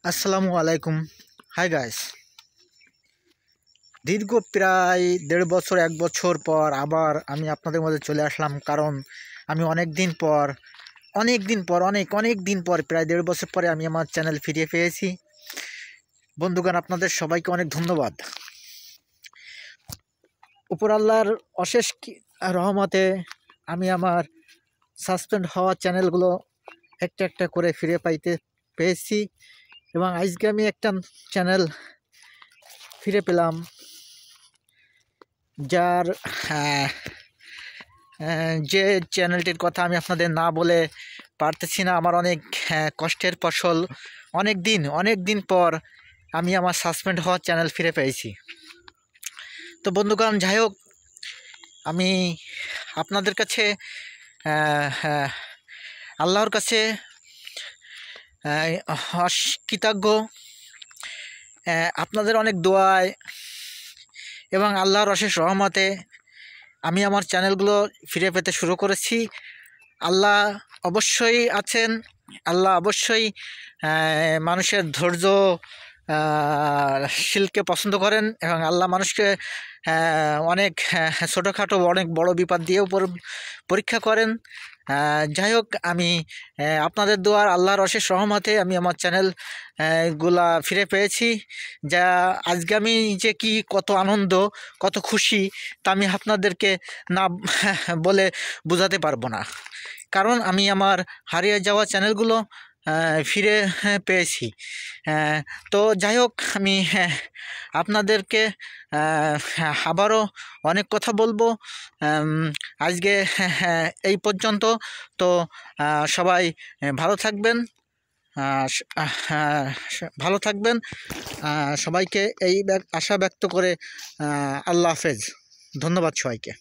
আসসালামু আলাইকুম। Hi guys, দীর্ঘ প্রায় 1.5 বছর 1 বছর পর আবার আমি আপনাদের মধ্যে চলে আসলাম। কারণ আমি অনেক দিন পর অনেক দিন পর প্রায় 1.5 বছর পরে আমি আমার চ্যানেল ফিরিয়ে পেয়েছি। বন্ধুগণ, আপনাদের সবাইকে অনেক ধন্যবাদ। উপর আল্লাহর অশেষ রহমতে আমি আমার সাসপেন্ড হওয়া চ্যানেলগুলো একটা একটা করে ফিরে পেয়েছি এবং আজকে আমি একটা চ্যানেল ফিরে পেলাম, যার যে চ্যানেলটির কথা আমি আপনাদের না বলে পারতেছি না। আমার অনেক কষ্টের ফসল। অনেক দিন পর আমি আমার সাসপেন্ড হওয়া চ্যানেল ফিরে পেয়েছি। তো বন্ধুগণ, যাই হোক, আমি আপনাদের কাছে আল্লাহর কাছে কৃতজ্ঞ। আপনাদের অনেক দোয়ায় এবং আল্লাহর অশেষ রহমতে আমি আমার চ্যানেলগুলো ফিরে পেতে শুরু করেছি। আল্লাহ অবশ্যই আছেন। আল্লাহ অবশ্যই মানুষের ধৈর্য শিলকে পছন্দ করেন এবং আল্লাহ মানুষকে অনেক ছোটোখাটো অনেক বড় বিপদ দিয়েও পরীক্ষা করেন। যাই হোক, আমি আপনাদের দোয়ার আল্লাহর অশেষ রহমতে আমি আমার চ্যানেল গুলা ফিরে পেয়েছি। যা আজকে আমি যে কি কত আনন্দ, কত খুশি, তা আমি আপনাদেরকে না বলে বোঝাতে পারবো না। কারণ আমি আমার হারিয়ে যাওয়া চ্যানেলগুলো ফিরে পেয়েছি। তো যাই হোক, আমি আপনাদেরকে আবারও অনেক কথা বলবো। আজকে এই পর্যন্ত। তো সবাই ভালো থাকবেন, ভালো থাকবেন। সবাইকে এই আশা ব্যক্ত করে আল্লাহ হাফেজ। ধন্যবাদ সবাইকে।